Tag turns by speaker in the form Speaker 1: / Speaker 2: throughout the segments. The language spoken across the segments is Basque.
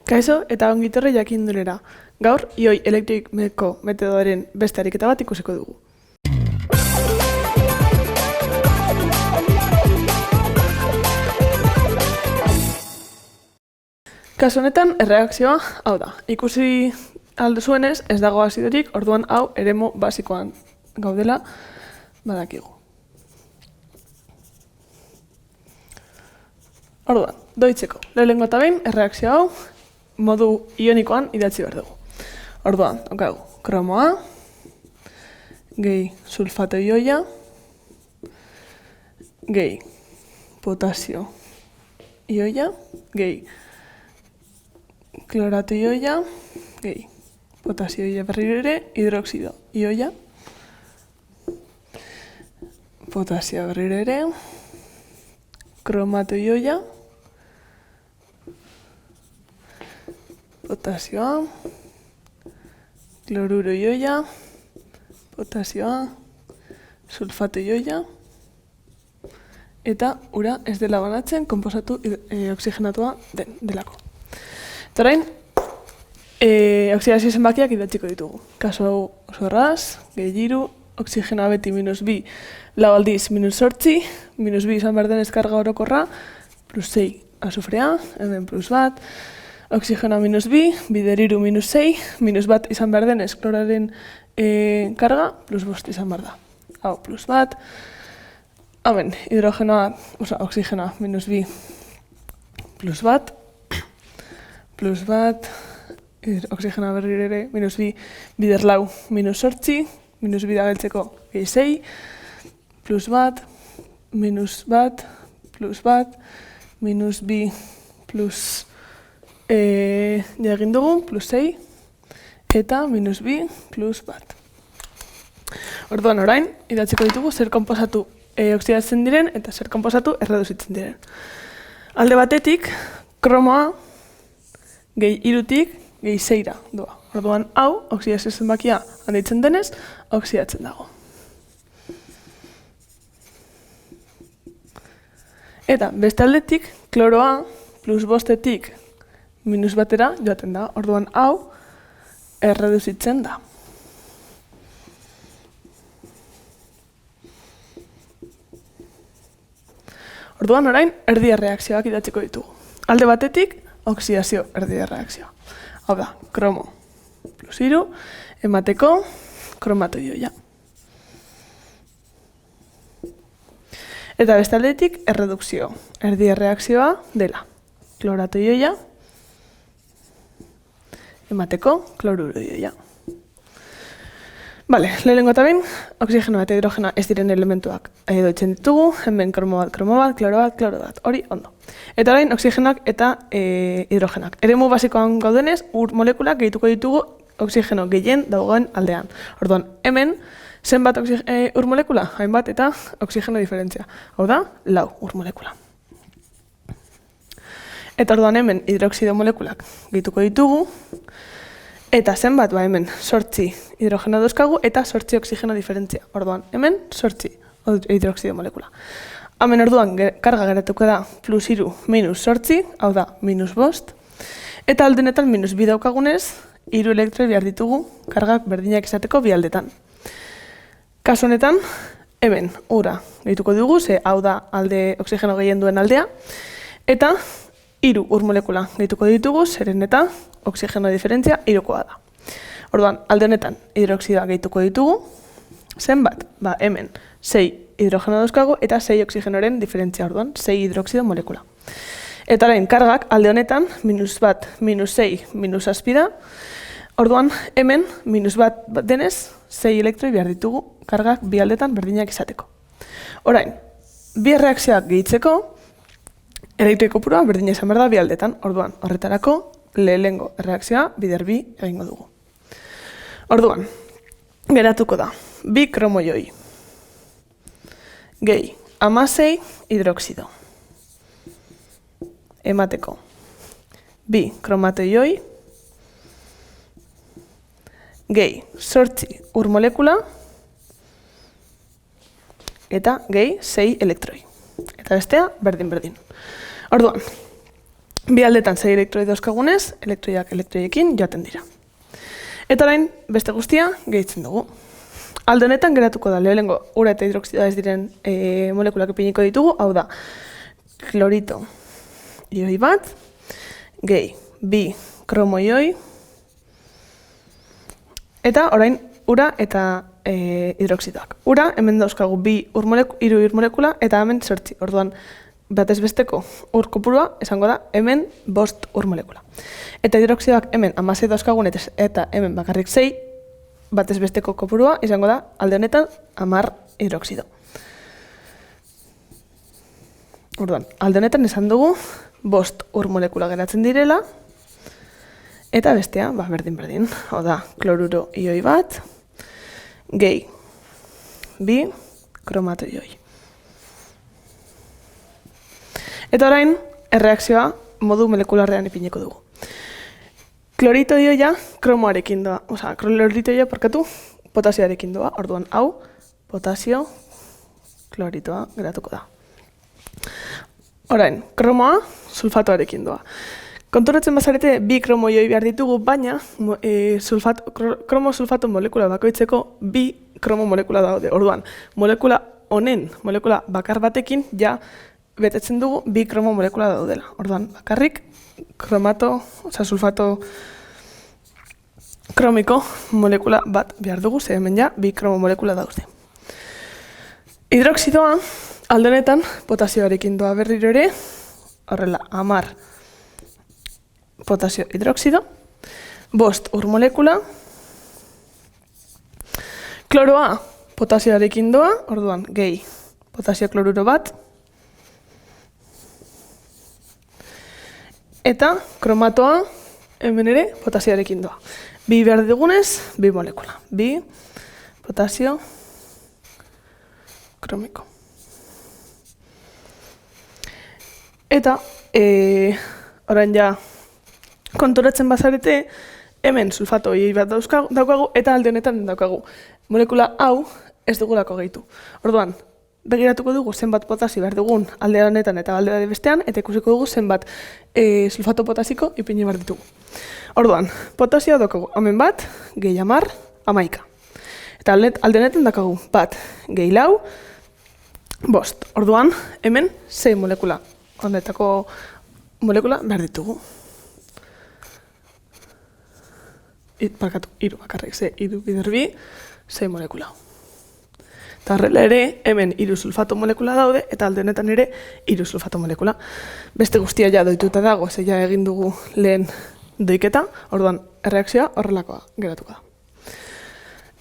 Speaker 1: Kaixo eta ongi etorri jakindunera. Gaur, ioi elektriko metodoaren beste ariketa bat ikusiko dugu. Kasu honetan, erreakzioa hau da. Ikusi aldo zuenez, ez dago azidorik, orduan hau eremu basikoan gaudela badakigu. Orduan, doitzeko. Lehenengo eta behin, erreakzio hau modu ionikoan idatzi behar dugu. Orduan, daukagu, kromoa, gehi sulfato ioia, gehi potasio ioia, gehi klorato ioia, gehi potasio ioia berriro ere, hidroxido ioia, potasio berriro ere, kromato ioia, potasioa, kloruro ioia, potasioa, sulfato ioia, eta ura ez dela banatzen konposatu oxigenatua delako. Eta orain, oksidazio zenbakiak idatziko ditugu. Kasu hau oso erraz, gehi hiru, oxigenoa beti -2, lau aldiz -8, -2 izan behar denez karga orokorra, +6 azufrea, hemen +1, oxigenoa -2, bider hiru -6, -1 izan behar denez kloraren karga, +5 izan behar da. Hau, +1, hemen hidrogenoa, oxigenoa -2, +1, +1, oxigenoa berriro ere, -2, bider lau, -8, -2 da geltzeko gehi 6, +1, -1, +1, -2, egin dugu, +6, eta -2, +1. Orduan orain, idatziko ditugu zer konposatu oksidatzen diren eta zer konposatu erreduzitzen diren. Alde batetik, kromoa gehi hirutik gehi 6ra doa. Orduan hau, oksidazio zenbakia handitzen denez, oksidatzen dago. Eta beste aldetik, kloroa +5etik -1era joaten da. Orduan hau, erreduzitzen da. Orduan orain, erdi erreakzioak idatziko ditugu. Alde batetik, oksidazio erdi erreakzioa. Hau da, kromo +3 emateko kromato ioia. Eta beste aldetik, erredukzio erdi erreakzioa dela klorato ioia emateko kloruro ioia. Bale, lehenengo eta behin, oxigenoa eta hidrogenoa ez diren elementuak doitzen ditugu, hemen kromo bat, kloro bat, hori ondo. Eta orain, oxigenoak eta hidrogenak. Eremu basikoan gaudenez, ur molekulak gehituko ditugu oxigeno gehien dagoen aldean. Orduan, hemen, zenbat ur molekula? Hainbat eta oxigeno diferentzia. Hau da, 4 ur molekula. Eta orduan hemen, hidroxido molekulak gehituko ditugu, eta zenbat, hemen, 8 hidrogeno dauzkagu eta 8 oxigeno diferentzia. Orduan, hemen, 8 hidroxido molekula. Hemen orduan, karga geratuko da +3 -8, hau da, -5. Eta aldenetan, -2 daukagunez, 3 elektroi behar ditugu, kargak berdinak izateko bi aldetan. Kasu honetan, hemen, ura gehituko dugu, ze hau da alde oxigeno gehien duen aldea, eta 3 ur molekula gehituko ditugu, zeren eta oxigeno diferentzia 3koa da. Orduan, alde honetan hidroxidoa gehituko ditugu, zenbat? Hemen 6 hidrogeno dauzkagu eta 6 oxigenoren diferentzia, orduan 6 hidroxido molekula. Eta orain, kargak alde honetan, -1, -6, -7 da, orduan hemen -1 denez 6 elektroi behar ditugu kargak bi aldetan berdinak izateko. Orain, bi erreakzioak gehitzeko, elektroi kopurua berdina izan behar da bi aldetan, orduan horretarako lehenengo erreakzioa bider bi egingo dugu. Orduan, geratuko da, 2 kromo ioi gehi 16 hidroxido emateko 2 kromato ioi gehi 8 ur molekula eta gehi 6 elektroi. Eta bestea, berdin-berdin. Orduan, Bi aldetan 6 elektroi dauzkagunez, elektroiak elektroiekin joaten dira. Eta orain, beste guztia gehitzen dugu. Alde honetan geratuko da, lehenengo ura eta hidroksidoa ez diren molekulak ipiniko ditugu, hau da, klorito ioi bat, gehi, bi kromo ioi, eta orain ura eta hidroksidoak. Ura, hemen dauzkagu hiru ur molekula, eta hemen 8, orduan batez besteko ur kopurua, esango da, hemen 5 ur molekula. Eta hidroksidoak hemen 16 dauzkagun eta hemen bakarrik 6, batez besteko kopurua, izango da, alde honetan 10 hidroksido. Orduan, alde honetan esan dugu 5 ur molekula geratzen direla, eta bestea, berdin. Hau da, kloruro ioi bat, gehi, bi kromato ioi. Eta orain, erreakzioa modu molekularrean ipiniko dugu. Klorito ioia kromoarekin doa, klorito ioia potasioarekin doa, orduan hau potasio kloritoa geratuko da. Orain, kromoa sulfatoarekin doa. Konturatzen bazarete bi kromo ioi behar ditugu, baina kromo sulfato molekula bakoitzeko bi kromo molekula daude. Orduan, molekula bakar batekin ja betetzen dugu bi kromo molekula daudela. Orduan, bakarrik sulfato kromiko molekula bat behar dugu, ze hemen ja bi kromo molekula daude. Hidroksidoa, alde honetan, potasioarekin doa berriro ere, horrela, 10 potasio hidroksido, 5 ur molekula, kloroa potasioarekin doa, orduan, gehi potasio kloruro bat, eta kromatoa hemen ere potasioarekin doa. Bi behar dugunez, bi molekula. Bi potasio kromiko. Eta, orain ja, konturatzen bazarete, hemen sulfato ioi bat daukagu, eta alde honetan daukagu. Molekula hau ez dugulako gehitu. Orduan, begiratuko dugu zenbat potasio behar dugun alde honetan eta alde bestean, eta ikusiko dugu zenbat sulfato potasiko ipini behar ditugu. Orduan, potasioa daukagu hemen bat, gehi 10, 11. Eta alde honetan daukagu bat, gehi 4, 5. Orduan, hemen 6 molekula. Honetako molekula behar ditugu. Hiru bakarrik, hiru bider bi, 6 molekula. Eta horrela ere, hemen 3 sulfato molekula daude, eta alde honetan ere 3 sulfato molekula. Beste guztia ja doituta dago, ze ja egin dugu lehen doiketa, orduan erreakzioa horrelakoa geratuko da.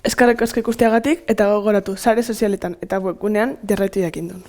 Speaker 1: Eskerrik asko ikusteagatik eta gogoratu sare sozialetan eta webgunean jarraitu jakindun.